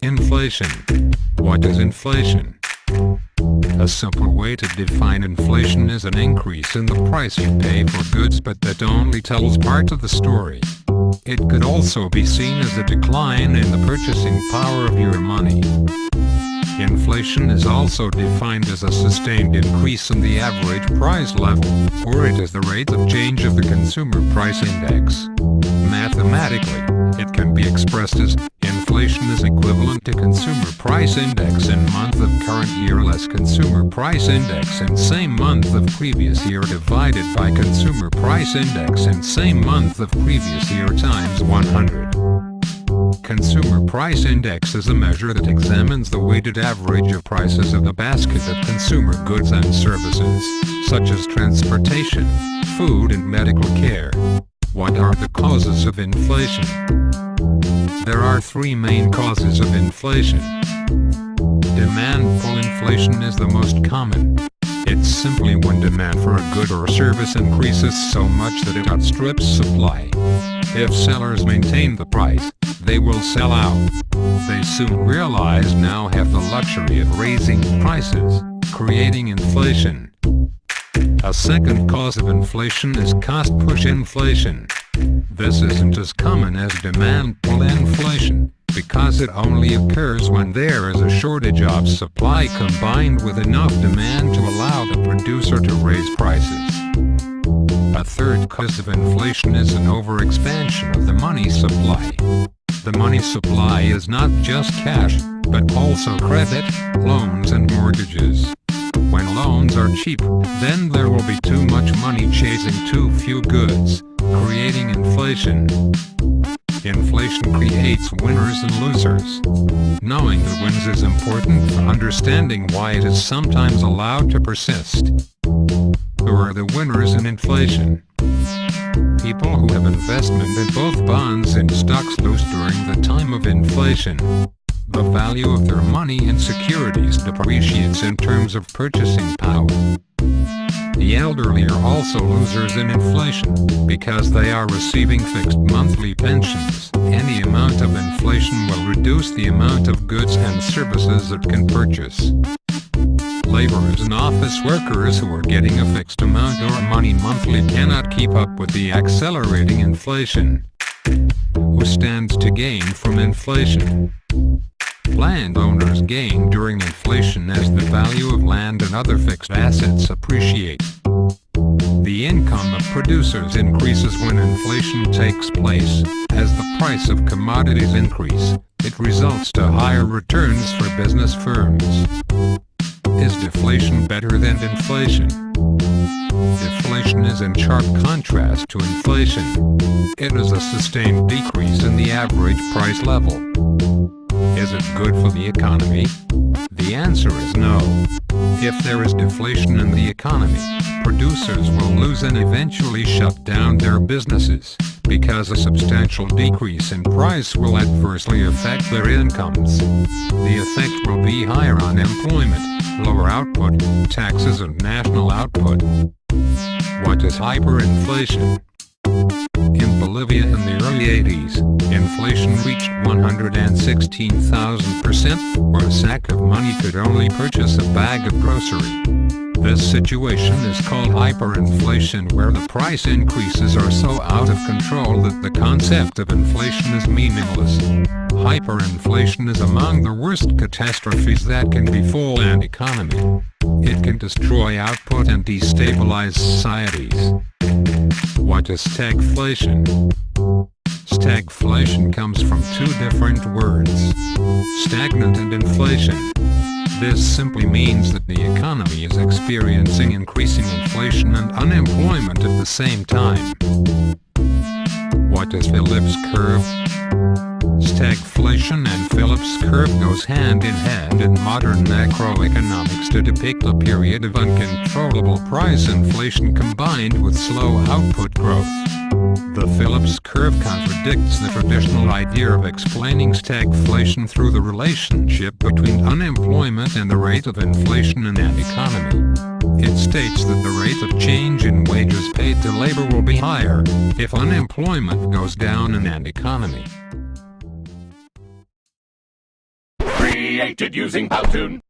Inflation. What is inflation? A simple way to define inflation is an increase in the price you pay for goods, but that only tells part of the story. It could also be seen as a decline in the purchasing power of your money. Inflation is also defined as a sustained increase in the average price level, or it is the rate of change of the consumer price index. Mathematically, it can be expressed as inflation is equivalent to consumer price index in month of current year less consumer price index in same month of previous year divided by consumer price index in same month of previous year times 100. Consumer price index is a measure that examines the weighted average of prices of a basket of consumer goods and services, such as transportation, food and medical care. What are the causes of inflation? There are three main causes of inflation. Demand pull inflation is the most common. It's simply when demand for a good or service increases so much that it outstrips supply. If sellers maintain the price, they will sell out. They soon realize now have the luxury of raising prices, creating inflation. A second cause of inflation is cost push inflation. This isn't as common as demand pull inflation, because it only occurs when there is a shortage of supply combined with enough demand to allow the producer to raise prices. A third cause of inflation is an overexpansion of the money supply. The money supply is not just cash, but also credit, loans and mortgages. When loans are cheap, then there will be too much money chasing too few goods, creating inflation. Inflation creates winners and losers. Knowing the wins is important for understanding why it is sometimes allowed to persist. Who are the winners in inflation? People who have investment in both bonds and stocks lose during the time of inflation. The value of their money and securities depreciates in terms of purchasing power. The elderly are also losers in inflation, because they are receiving fixed monthly pensions. Any amount of inflation will reduce the amount of goods and services it can purchase. Laborers and office workers who are getting a fixed amount of money monthly cannot keep up with the accelerating inflation. Who stands to gain from inflation? Landowners gain during inflation as the value of land and other fixed assets appreciate. The income of producers increases when inflation takes place. As the price of commodities increase, it results to higher returns for business firms. Is deflation better than inflation? Deflation is in sharp contrast to inflation. It is a sustained decrease in the average price level. Is it good for the economy? The answer is no. If there is deflation in the economy, producers will lose and eventually shut down their businesses, because a substantial decrease in price will adversely affect their incomes. The effect will be higher unemployment, lower output, taxes and national output. What is hyperinflation? In Bolivia in the early 80s, inflation reached 116,000%, where a sack of money could only purchase a bag of grocery. This situation is called hyperinflation, where the price increases are so out of control that the concept of inflation is meaningless. Hyperinflation is among the worst catastrophes that can befall an economy. It can destroy output and destabilize societies. What is stagflation? Stagflation comes from two different words: stagnant and inflation. This simply means that the economy is experiencing increasing inflation and unemployment at the same time. What is Phillips curve? Stagflation and Phillips curve goes hand in hand in modern macroeconomics to depict a period of uncontrollable price inflation combined with slow output growth. The Phillips curve contradicts the traditional idea of explaining stagflation through the relationship between unemployment and the rate of inflation in an economy. It states that the rate of change in wages paid to labor will be higher if unemployment goes down in an economy. created using Powtoon.